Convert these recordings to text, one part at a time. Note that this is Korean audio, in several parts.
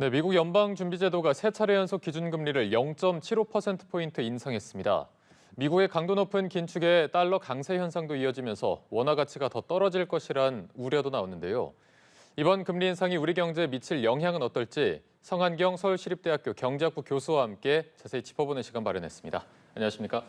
네, 미국 연방준비제도가 세 차례 연속 기준금리를 0.75%포인트 인상했습니다. 미국의 강도 높은 긴축에 달러 강세 현상도 이어지면서 원화 가치가 더 떨어질 것이란 우려도 나오는데요. 이번 금리 인상이 우리 경제에 미칠 영향은 어떨지 성한경 서울시립대학교 경제학부 교수와 함께 자세히 짚어보는 시간 마련했습니다. 안녕하십니까?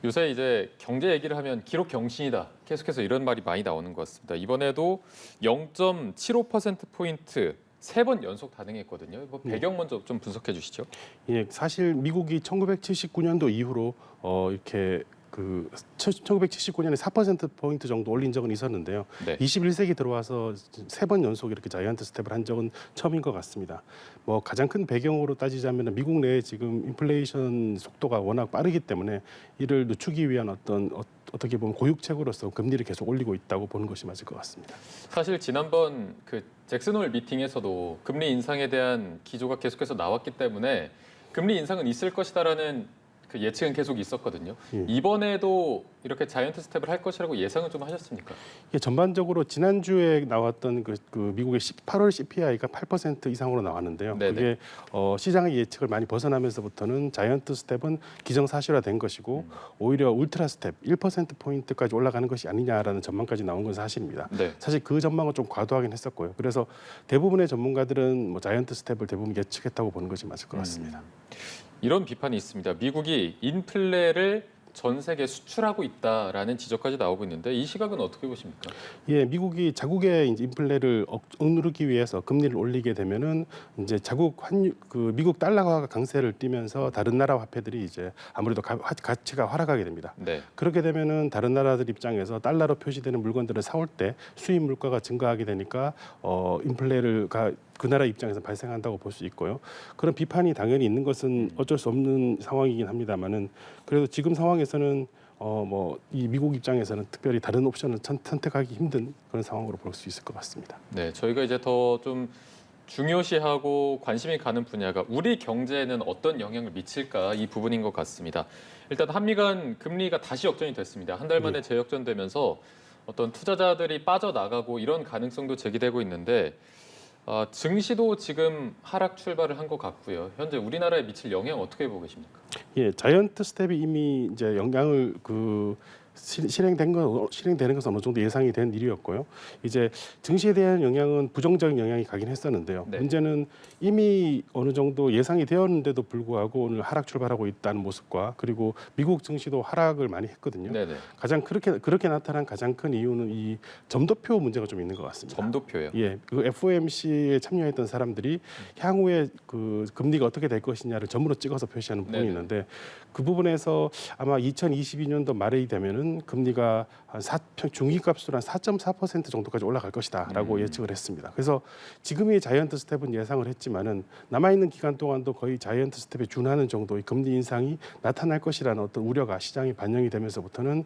요새 이제 경제 얘기를 하면 기록 경신이다. 계속해서 이런 말이 많이 나오는 것 같습니다. 이번에도 0.75%포인트 세 번 연속 단행했거든요. 배경 먼저 좀 분석해 주시죠. 예, 사실 미국이 1979년도 이후로 이렇게 1979년에 4%포인트 정도 올린 적은 있었는데요. 네. 21세기 들어와서 세 번 연속 이렇게 자이언트 스텝을 한 적은 처음인 것 같습니다. 뭐 가장 큰 배경으로 따지자면 미국 내에 지금 인플레이션 속도가 워낙 빠르기 때문에 이를 늦추기 위한 어떻게 보면 고육책으로서 금리를 계속 올리고 있다고 보는 것이 맞을 것 같습니다. 사실 지난번 그 잭슨홀 미팅에서도 금리 인상에 대한 기조가 계속해서 나왔기 때문에 금리 인상은 있을 것이다라는 그 예측은 계속 있었거든요. 예. 이번에도 이렇게 자이언트 스텝을 할 것이라고 예상은 좀 하셨습니까? 이게 전반적으로 지난주에 나왔던 그 미국의 8월 CPI가 8% 이상으로 나왔는데요. 네네. 그게 시장의 예측을 많이 벗어나면서부터는 자이언트 스텝은 기정사실화된 것이고 오히려 울트라 스텝 1%포인트까지 올라가는 것이 아니냐라는 전망까지 나온 건 사실입니다. 네. 사실 그 전망은 좀 과도하긴 했었고요. 그래서 대부분의 전문가들은 뭐 자이언트 스텝을 대부분 예측했다고 보는 것이 맞을 것 같습니다. 이런 비판이 있습니다. 미국이 인플레를 전 세계에 수출하고 있다라는 지적까지 나오고 있는데 이 시각은 어떻게 보십니까? 예, 미국이 자국의 이제 인플레를 억누르기 위해서 금리를 올리게 되면은 이제 미국 달러가 강세를 띠면서 다른 나라 화폐들이 이제 아무래도 가치가 하락하게 됩니다. 네. 그렇게 되면은 다른 나라들 입장에서 달러로 표시되는 물건들을 사올 때 수입 물가가 증가하게 되니까 인플레를 그 나라 입장에서 발생한다고 볼 수 있고요. 그런 비판이 당연히 있는 것은 어쩔 수 없는 상황이긴 합니다만은 그래도 지금 상황에서는 이 미국 입장에서는 특별히 다른 옵션을 선택하기 힘든 그런 상황으로 볼 수 있을 것 같습니다. 네, 저희가 이제 더 좀 중요시하고 관심이 가는 분야가 우리 경제에는 어떤 영향을 미칠까 이 부분인 것 같습니다. 일단 한미 간 금리가 다시 역전이 됐습니다. 한 달 만에 재역전되면서 어떤 투자자들이 빠져나가고 이런 가능성도 제기되고 있는데 증시도 지금 하락 출발을 한 것 같고요. 현재 우리나라에 미칠 영향 어떻게 보고 계십니까? 예, 자이언트 스텝이 이미 이제 영향을 실행되는 것은 어느 정도 예상이 된 일이었고요. 이제 증시에 대한 영향은 부정적인 영향이 가긴 했었는데요. 네. 문제는 이미 어느 정도 예상이 되었는데도 불구하고 오늘 하락 출발하고 있다는 모습과 그리고 미국 증시도 하락을 많이 했거든요. 네네. 가장 그렇게 나타난 가장 큰 이유는 이 점도표 문제가 좀 있는 것 같습니다. 점도표요. 예, 그 FOMC에 참여했던 사람들이 향후에 그 금리가 어떻게 될 것이냐를 점으로 찍어서 표시하는 부분이 네네. 있는데 그 부분에서 아마 2022년도 말이 되면은 금리가 중위값으로 한 4.4% 정도까지 올라갈 것이다라고 예측을 했습니다. 그래서 지금의 자이언트 스텝은 예상을 했지만은 남아 있는 기간 동안도 거의 자이언트 스텝에 준하는 정도의 금리 인상이 나타날 것이라는 어떤 우려가 시장에 반영이 되면서부터는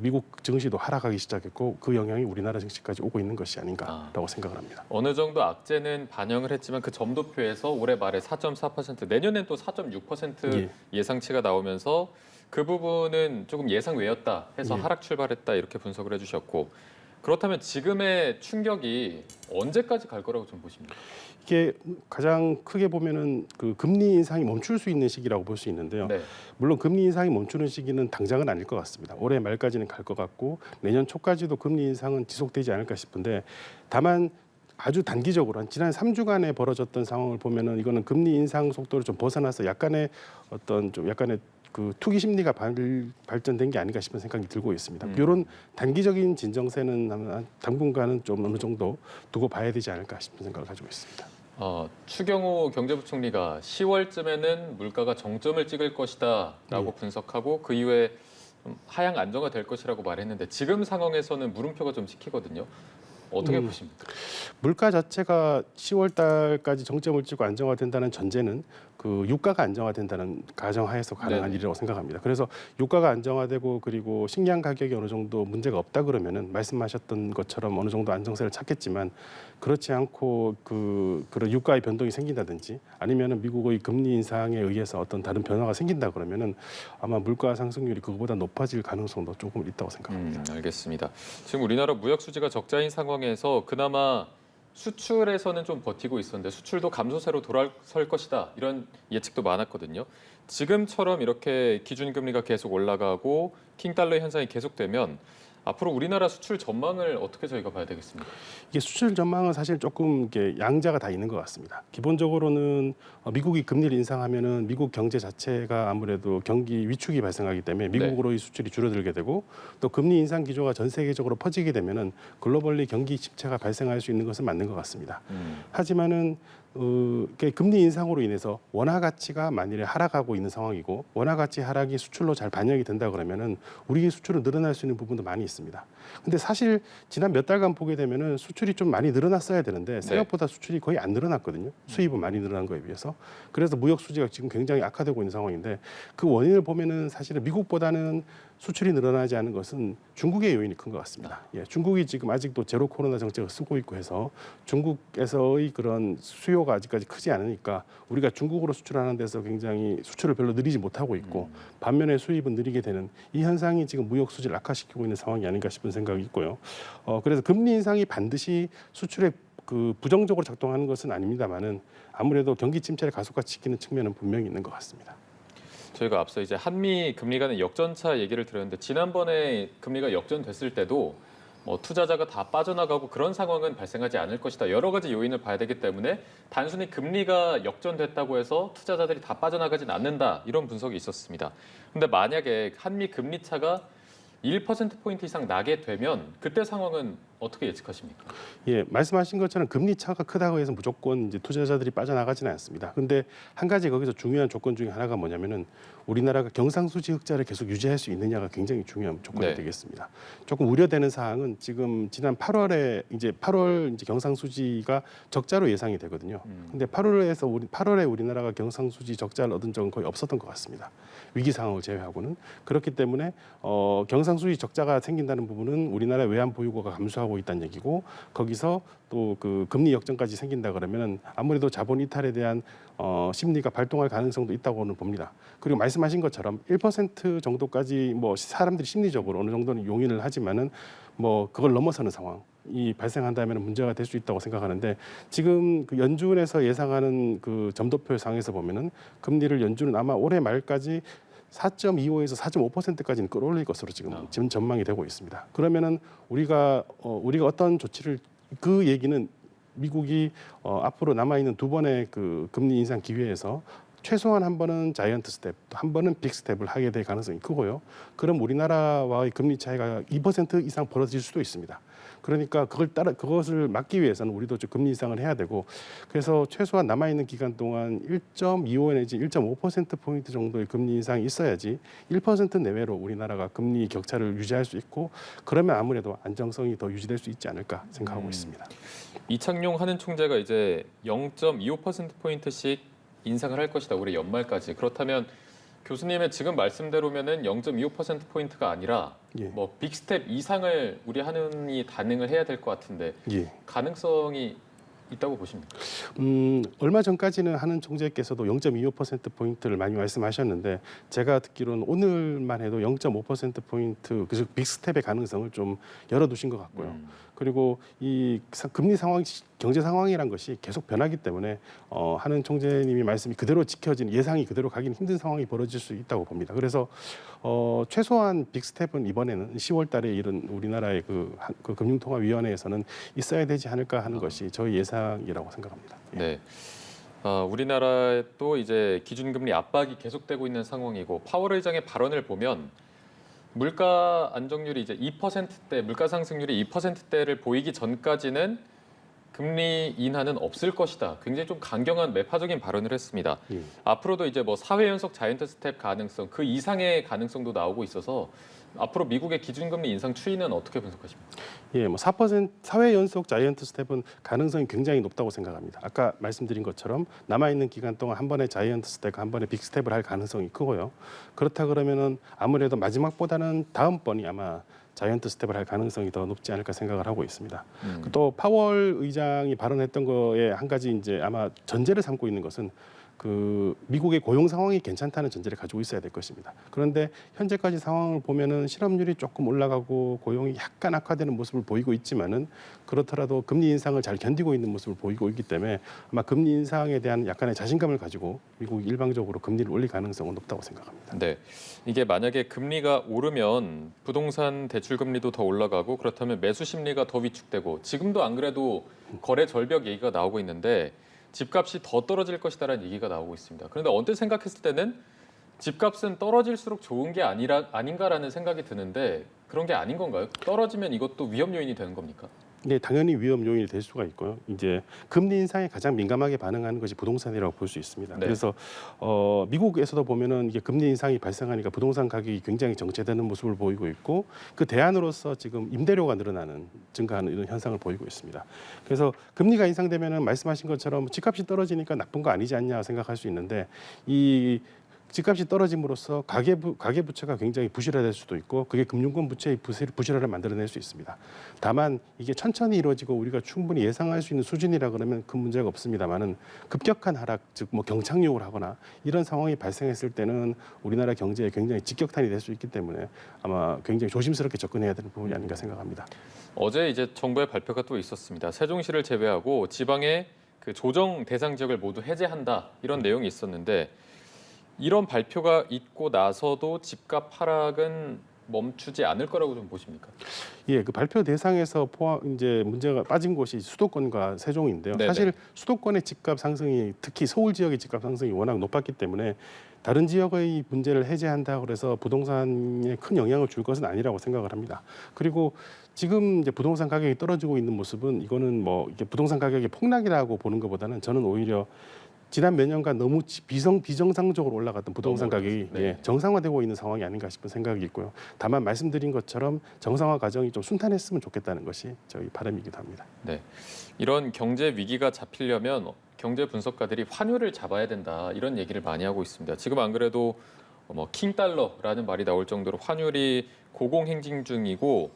미국 증시도 하락하기 시작했고 그 영향이 우리나라 증시까지 오고 있는 것이 아닌가라고 생각을 합니다. 어느 정도 악재는 반영을 했지만 그 점도표에서 올해 말에 4.4%, 내년엔 또 4.6% 예. 예상치가 나오면서 그 부분은 조금 예상 외였다 해서 예. 하락 출발했다 이렇게 분석을 해주셨고 그렇다면 지금의 충격이 언제까지 갈 거라고 좀 보십니까? 이게 가장 크게 보면은 그 금리 인상이 멈출 수 있는 시기라고 볼 수 있는데요. 네. 물론 금리 인상이 멈추는 시기는 당장은 아닐 것 같습니다. 올해 말까지는 갈 것 같고 내년 초까지도 금리 인상은 지속되지 않을까 싶은데 다만 아주 단기적으로 한 지난 3주간에 벌어졌던 상황을 보면은 이거는 금리 인상 속도를 좀 벗어나서 약간의 그 투기 심리가 발전된 게 아닌가 싶은 생각이 들고 있습니다. 이런 단기적인 진정세는 당분간은 좀 어느 정도 두고 봐야 되지 않을까 싶은 생각을 가지고 있습니다. 추경호 경제부총리가 10월쯤에는 물가가 정점을 찍을 것이다라고 분석하고 그 이후에 좀 하향 안정화 될 것이라고 말했는데 지금 상황에서는 물음표가 좀 찍히거든요. 어떻게 보십니까? 물가 자체가 10월 달까지 정점을 찍고 안정화된다는 전제는 그 유가가 안정화된다는 가정하에서 가능한 네네. 일이라고 생각합니다. 그래서 유가가 안정화되고 그리고 식량 가격이 어느 정도 문제가 없다 그러면은 말씀하셨던 것처럼 어느 정도 안정세를 찾겠지만 그렇지 않고 그런 유가의 변동이 생긴다든지 아니면은 미국의 금리 인상에 의해서 어떤 다른 변화가 생긴다 그러면은 아마 물가 상승률이 그거보다 높아질 가능성도 조금 있다고 생각합니다. 알겠습니다. 지금 우리나라 무역 수지가 적자인 상황에서 그나마 수출에서는 좀 버티고 있었는데 수출도 감소세로 돌아설 것이다 이런 예측도 많았거든요. 지금처럼 이렇게 기준금리가 계속 올라가고 킹달러 현상이 계속되면 앞으로 우리나라 수출 전망을 어떻게 저희가 봐야 되겠습니까? 이게 수출 전망은 사실 조금 이게 양자가 다 있는 것 같습니다. 기본적으로는 미국이 금리를 인상하면은 미국 경제 자체가 아무래도 경기 위축이 발생하기 때문에 미국으로의 수출이 줄어들게 되고 또 금리 인상 기조가 전 세계적으로 퍼지게 되면은 글로벌리 경기 침체가 발생할 수 있는 것은 맞는 것 같습니다. 하지만은 금리 인상으로 인해서 원화 가치가 만일에 하락하고 있는 상황이고 원화 가치 하락이 수출로 잘 반영이 된다 그러면은 우리의 수출은 늘어날 수 있는 부분도 많이 있습니다. 근데 사실 지난 몇 달간 보게 되면은 수출이 좀 많이 늘어났어야 되는데 생각보다 수출이 거의 안 늘어났거든요. 수입은 많이 늘어난 거에 비해서. 그래서 무역 수지가 지금 굉장히 악화되고 있는 상황인데 그 원인을 보면은 사실은 미국보다는 수출이 늘어나지 않은 것은 중국의 요인이 큰 것 같습니다. 예, 중국이 지금 아직도 제로 코로나 정책을 쓰고 있고 해서 중국에서의 그런 수요가 아직까지 크지 않으니까 우리가 중국으로 수출하는 데서 굉장히 수출을 별로 늘리지 못하고 있고 반면에 수입은 느리게 되는 이 현상이 지금 무역 수지를 악화시키고 있는 상황이 아닌가 싶은 생각이 있고요. 그래서 금리 인상이 반드시 수출에 부정적으로 작동하는 것은 아닙니다만은 아무래도 경기 침체를 가속화시키는 측면은 분명히 있는 것 같습니다. 저희가 앞서 이제 한미 금리 간의 역전차 얘기를 드렸는데 지난번에 금리가 역전됐을 때도 뭐 투자자가 다 빠져나가고 그런 상황은 발생하지 않을 것이다. 여러 가지 요인을 봐야 되기 때문에 단순히 금리가 역전됐다고 해서 투자자들이 다 빠져나가진 않는다. 이런 분석이 있었습니다. 근데 만약에 한미 금리 차가 1%포인트 이상 나게 되면 그때 상황은 어떻게 예측하십니까? 예, 말씀하신 것처럼 금리 차가 크다고 해서 무조건 이제 투자자들이 빠져나가지는 않습니다. 근데 한 가지 거기서 중요한 조건 중에 하나가 뭐냐면은 우리나라가 경상수지 흑자를 계속 유지할 수 있느냐가 굉장히 중요한 조건이 되겠습니다. 조금 우려되는 사항은 지금 지난 8월에 이제 8월 이제 경상수지가 적자로 예상이 되거든요. 근데 8월에 우리나라가 경상수지 적자를 얻은 적은 거의 없었던 것 같습니다. 위기 상황을 제외하고는 그렇기 때문에 경상수지 적자가 생긴다는 부분은 우리나라 외환 보유고가 감소하고 있다는 얘기고 거기서 또 그 금리 역전까지 생긴다 그러면은 아무래도 자본 이탈에 대한 심리가 발동할 가능성도 있다고는 봅니다. 그리고 말씀하신 것처럼 1% 정도까지 뭐 사람들이 심리적으로 어느 정도는 용인을 하지만은 뭐 그걸 넘어서는 상황이 발생한다면 문제가 될 수 있다고 생각하는데 지금 그 연준에서 예상하는 그 점도표 상에서 보면은 금리를 연준은 아마 올해 말까지 4.25에서 4.5%까지는 끌어올릴 것으로 지금 전망이 되고 있습니다. 그러면은 우리가 어떤 조치를 그 얘기는 미국이 앞으로 남아 있는 두 번의 그 금리 인상 기회에서 최소한 한 번은 자이언트 스텝, 또 한 번은 빅 스텝을 하게 될 가능성이 크고요. 그럼 우리나라와의 금리 차이가 2% 이상 벌어질 수도 있습니다. 그러니까 그것을 막기 위해서는 우리도 좀 금리 인상을 해야 되고 그래서 최소한 남아 있는 기간 동안 1.25 내지 1.5% 포인트 정도의 금리 인상이 있어야지 1% 내외로 우리나라가 금리 격차를 유지할 수 있고 그러면 아무래도 안정성이 더 유지될 수 있지 않을까 생각하고 있습니다. 이창용 한은 총재가 이제 0.25% 포인트씩 인상을 할 것이다. 올해 연말까지. 그렇다면 교수님의 지금 말씀대로면은 0.25% 포인트가 아니라 예. 뭐 빅스텝 이상을 우리 한은이 단행을 해야 될 것 같은데 예. 가능성이 있다고 보십니까? 얼마 전까지는 한은 총재께서도 0.25% 포인트를 많이 말씀하셨는데 제가 듣기로는 오늘만 해도 0.5% 포인트 그 빅스텝의 가능성을 좀 열어두신 것 같고요. 그리고 이 금리 상황, 경제 상황이란 것이 계속 변하기 때문에 한은 총재님이 말씀이 그대로 지켜지는 예상이 그대로 가기는 힘든 상황이 벌어질 수 있다고 봅니다. 그래서 최소한 빅스텝은 이번에는 10월달에 이른 우리나라의 그 금융통화위원회에서는 있어야 되지 않을까 하는 것이 저희 예상이라고 생각합니다. 네. 우리나라도 이제 기준금리 압박이 계속되고 있는 상황이고 파월 의장의 발언을 보면 물가 안정률이 이제 2%대, 물가 상승률이 2%대를 보이기 전까지는 금리 인하는 없을 것이다. 굉장히 좀 강경한 매파적인 발언을 했습니다. 앞으로도 이제 뭐 4회 연속 자이언트 스텝 가능성, 그 이상의 가능성도 나오고 있어서 앞으로 미국의 기준금리 인상 추이는 어떻게 분석하십니까? 예, 뭐 4회 연속 자이언트 스텝은 가능성이 굉장히 높다고 생각합니다. 아까 말씀드린 것처럼 남아 있는 기간 동안 한 번에 자이언트 스텝, 한 번에 빅 스텝을 할 가능성이 크고요. 그렇다 그러면은 아무래도 마지막보다는 다음 번이 아마 자이언트 스텝을 할 가능성이 더 높지 않을까 생각을 하고 있습니다. 또 파월 의장이 발언했던 거에 한 가지 이제 아마 전제를 삼고 있는 것은 그 미국의 고용 상황이 괜찮다는 전제를 가지고 있어야 될 것입니다. 그런데 현재까지 상황을 보면은 실업률이 조금 올라가고 고용이 약간 악화되는 모습을 보이고 있지만은 그렇더라도 금리 인상을 잘 견디고 있는 모습을 보이고 있기 때문에 아마 금리 인상에 대한 약간의 자신감을 가지고 미국이 일방적으로 금리를 올릴 가능성은 높다고 생각합니다. 네, 이게 만약에 금리가 오르면 부동산 대출 금리도 더 올라가고 그렇다면 매수 심리가 더 위축되고 지금도 안 그래도 거래 절벽 얘기가 나오고 있는데 집값이 더 떨어질 것이다라는 얘기가 나오고 있습니다. 그런데 언뜻 생각했을 때는 집값은 떨어질수록 좋은 게 아닌가라는 생각이 드는데 그런 게 아닌 건가요? 떨어지면 이것도 위험 요인이 되는 겁니까? 네, 당연히 위험 요인이 될 수가 있고요. 이제 금리 인상에 가장 민감하게 반응하는 것이 부동산이라고 볼 수 있습니다. 네. 그래서 미국에서도 보면은 이게 금리 인상이 발생하니까 부동산 가격이 굉장히 정체되는 모습을 보이고 있고 그 대안으로서 지금 임대료가 증가하는 이런 현상을 보이고 있습니다. 그래서 금리가 인상되면은 말씀하신 것처럼 집값이 떨어지니까 나쁜 거 아니지 않냐 생각할 수 있는데 이 집값이 떨어짐으로써 가계부채가 굉장히 부실화될 수도 있고 그게 금융권 부채의 부실화를 만들어낼 수 있습니다. 다만 이게 천천히 이루어지고 우리가 충분히 예상할 수 있는 수준이라 그러면 큰 문제가 없습니다만은 급격한 하락, 즉 뭐 경착륙을 하거나 이런 상황이 발생했을 때는 우리나라 경제에 굉장히 직격탄이 될 수 있기 때문에 아마 굉장히 조심스럽게 접근해야 되는 부분이 아닌가 생각합니다. 어제 이제 정부의 발표가 또 있었습니다. 세종시를 제외하고 지방의 그 조정 대상 지역을 모두 해제한다 이런 내용이 있었는데 이런 발표가 있고 나서도 집값 하락은 멈추지 않을 거라고 좀 보십니까? 예, 그 발표 대상에서 이제 문제가 빠진 곳이 수도권과 세종인데요. 네네. 사실 수도권의 집값 상승이 특히 서울 지역의 집값 상승이 워낙 높았기 때문에 다른 지역의 문제를 해제한다 그래서 부동산에 큰 영향을 줄 것은 아니라고 생각을 합니다. 그리고 지금 이제 부동산 가격이 떨어지고 있는 모습은 이거는 뭐 이게 부동산 가격의 폭락이라고 보는 것보다는 저는 오히려 지난 몇 년간 너무 비정상적으로 올라갔던 부동산 가격이 네. 정상화되고 있는 상황이 아닌가 싶은 생각이 있고요. 다만 말씀드린 것처럼 정상화 과정이 좀 순탄했으면 좋겠다는 것이 저희 바람이기도 합니다. 네, 이런 경제 위기가 잡히려면 경제 분석가들이 환율을 잡아야 된다 이런 얘기를 많이 하고 있습니다. 지금 안 그래도 뭐 킹달러라는 말이 나올 정도로 환율이 고공행진 중이고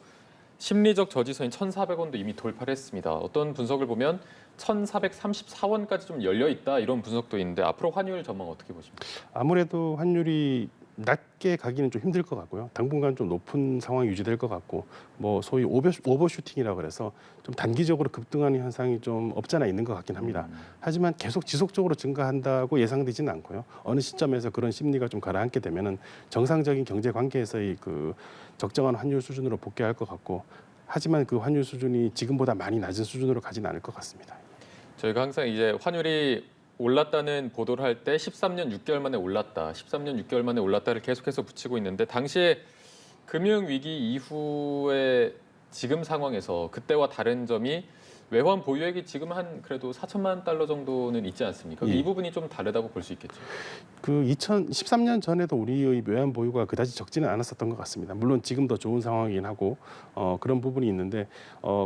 심리적 저지선인 1,400원도 이미 돌파를 했습니다. 어떤 분석을 보면 1,434원까지 좀 열려 있다 이런 분석도 있는데 앞으로 환율 전망 어떻게 보십니까? 아무래도 환율이 낮게 가기는 좀 힘들 것 같고요. 당분간 좀 높은 상황이 유지될 것 같고 뭐 소위 오버슈팅이라고 그래서 좀 단기적으로 급등하는 현상이 좀 없잖아 있는 것 같긴 합니다. 하지만 계속 지속적으로 증가한다고 예상되지는 않고요. 어느 시점에서 그런 심리가 좀 가라앉게 되면은 정상적인 경제 관계에서의 그 적정한 환율 수준으로 복귀할 것 같고 하지만 그 환율 수준이 지금보다 많이 낮은 수준으로 가지는 않을 것 같습니다. 저희가 항상 이제 환율이 올랐다는 보도를 할 때 13년 6개월 만에 올랐다, 13년 6개월 만에 올랐다를 계속해서 붙이고 있는데 당시에 금융위기 이후에 지금 상황에서 그때와 다른 점이 외환 보유액이 지금 한 그래도 4천만 달러 정도는 있지 않습니까? 예. 이 부분이 좀 다르다고 볼 수 있겠죠. 그 2013년 전에도 우리의 외환 보유가 그다지 적지는 않았었던 것 같습니다. 물론 지금 더 좋은 상황이긴 하고 그런 부분이 있는데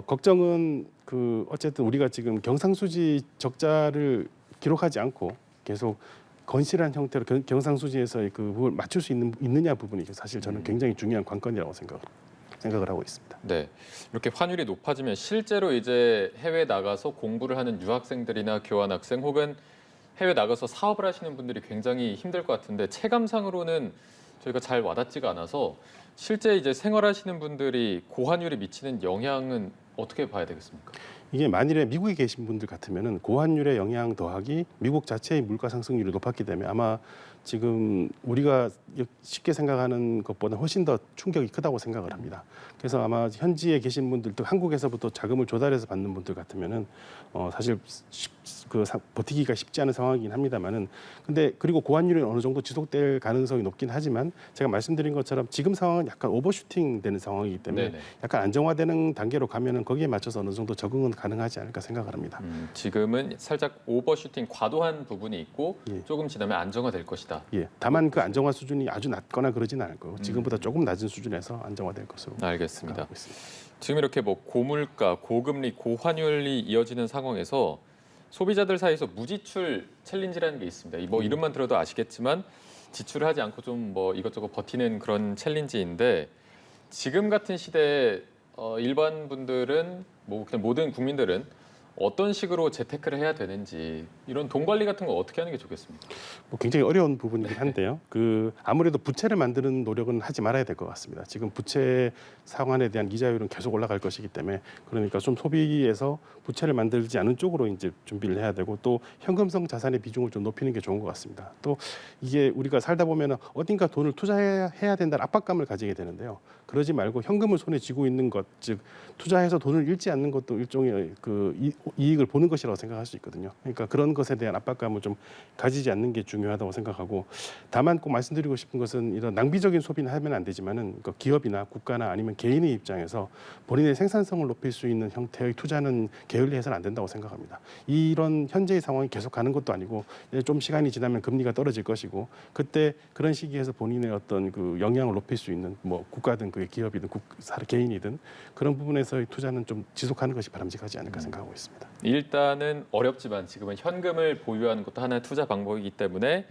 걱정은 그 어쨌든 우리가 지금 경상수지 적자를 기록하지 않고 계속 건실한 형태로 경상수지에서의 그 부분을 맞출 수 있느냐 부분이 사실 저는 굉장히 중요한 관건이라고 생각을 하고 있습니다. 네, 이렇게 환율이 높아지면 실제로 이제 해외 나가서 공부를 하는 유학생들이나 교환학생 혹은 해외 나가서 사업을 하시는 분들이 굉장히 힘들 것 같은데 체감상으로는 저희가 잘 와닿지가 않아서 실제 이제 생활하시는 분들이 고환율이 미치는 영향은 어떻게 봐야 되겠습니까? 이게 만일에 미국에 계신 분들 같으면은 고환율의 영향 더하기 미국 자체의 물가 상승률이 높았기 때문에 아마 지금 우리가 쉽게 생각하는 것보다 훨씬 더 충격이 크다고 생각을 합니다. 그래서 아마 현지에 계신 분들도 한국에서부터 자금을 조달해서 받는 분들 같으면은 사실 버티기가 쉽지 않은 상황이긴 합니다만은 근데 그리고 고환율이 어느 정도 지속될 가능성이 높긴 하지만 제가 말씀드린 것처럼 지금 상황은 약간 오버슈팅 되는 상황이기 때문에 네네. 약간 안정화되는 단계로 가면은 거기에 맞춰서 어느 정도 적응은 가능하지 않을까 생각을 합니다. 지금은 살짝 오버슈팅 과도한 부분이 있고 예. 조금 지나면 안정화될 것이다. 예, 다만 그 안정화 수준이 아주 낮거나 그러지는 않을 거고 지금보다 조금 낮은 수준에서 안정화될 것으로 알겠습니다. 생각하고 있습니다. 지금 이렇게 뭐 고물가, 고금리, 고환율이 이어지는 상황에서 소비자들 사이에서 무지출 챌린지라는 게 있습니다. 뭐 이름만 들어도 아시겠지만 지출을 하지 않고 좀 뭐 이것저것 버티는 그런 챌린지인데 지금 같은 시대에 일반 분들은 뭐 그냥 모든 국민들은 어떤 식으로 재테크를 해야 되는지 이런 돈 관리 같은 거 어떻게 하는 게 좋겠습니까? 뭐 굉장히 어려운 부분이긴 한데요. 아무래도 부채를 만드는 노력은 하지 말아야 될 것 같습니다. 지금 부채 상환에 대한 이자율은 계속 올라갈 것이기 때문에 그러니까 좀 소비에서 부채를 만들지 않은 쪽으로 이제 준비를 해야 되고 또 현금성 자산의 비중을 좀 높이는 게 좋은 것 같습니다. 또 이게 우리가 살다 보면은 어딘가 돈을 투자해야 된다는 압박감을 가지게 되는데요. 그러지 말고 현금을 손에 쥐고 있는 것, 즉 투자해서 돈을 잃지 않는 것도 일종의 이익을 보는 것이라고 생각할 수 있거든요. 그러니까 그런 것에 대한 압박감을 좀 가지지 않는 게 중요하다고 생각하고 다만 꼭 말씀드리고 싶은 것은 이런 낭비적인 소비는 하면 안 되지만은 그 기업이나 국가나 아니면 개인의 입장에서 본인의 생산성을 높일 수 있는 형태의 투자는 게을리해서는 안 된다고 생각합니다. 이런 현재의 상황이 계속 가는 것도 아니고 이제 좀 시간이 지나면 금리가 떨어질 것이고 그때 그런 시기에서 본인의 어떤 그 영향을 높일 수 있는 뭐 국가든 그게 기업이든 개인이든 그런 부분에서의 투자는 좀 지속하는 것이 바람직하지 않을까 생각하고 있습니다. 일단은 어렵지만 지금은 현금을 보유하는 것도 하나의 투자 방법이기 때문에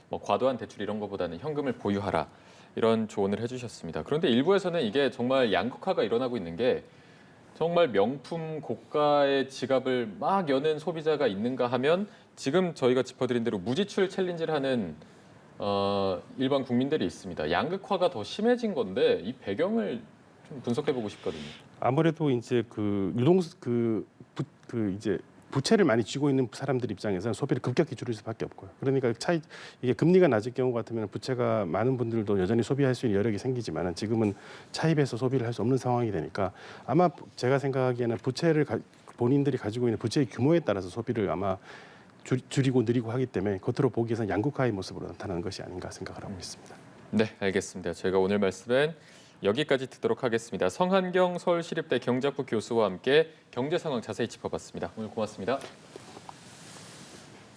뭐 과도한 대출 이런 것보다는 현금을 보유하라 이런 조언을 해주셨습니다. 그런데 일부에서는 이게 정말 양극화가 일어나고 있는 게 정말 명품 고가의 지갑을 막 여는 소비자가 있는가 하면 지금 저희가 짚어드린 대로 무지출 챌린지를 하는 일반 국민들이 있습니다. 양극화가 더 심해진 건데 이 배경을 좀 분석해보고 싶거든요. 아무래도 이제 이제 부채를 많이 쥐고 있는 사람들 입장에서는 소비를 급격히 줄일 수밖에 없고요. 그러니까 이게 금리가 낮을 경우 같으면 부채가 많은 분들도 여전히 소비할 수 있는 여력이 생기지만은 지금은 차입해서 소비를 할 수 없는 상황이 되니까 아마 제가 생각하기에는 본인들이 가지고 있는 부채의 규모에 따라서 소비를 아마 줄이고 늘리고 하기 때문에 겉으로 보기에서는 양극화의 모습으로 나타나는 것이 아닌가 생각을 하고 있습니다. 네, 알겠습니다. 저희가 오늘 말씀은 여기까지 듣도록 하겠습니다. 성한경 서울시립대 경제학부 교수와 함께 경제 상황 자세히 짚어봤습니다. 오늘 고맙습니다.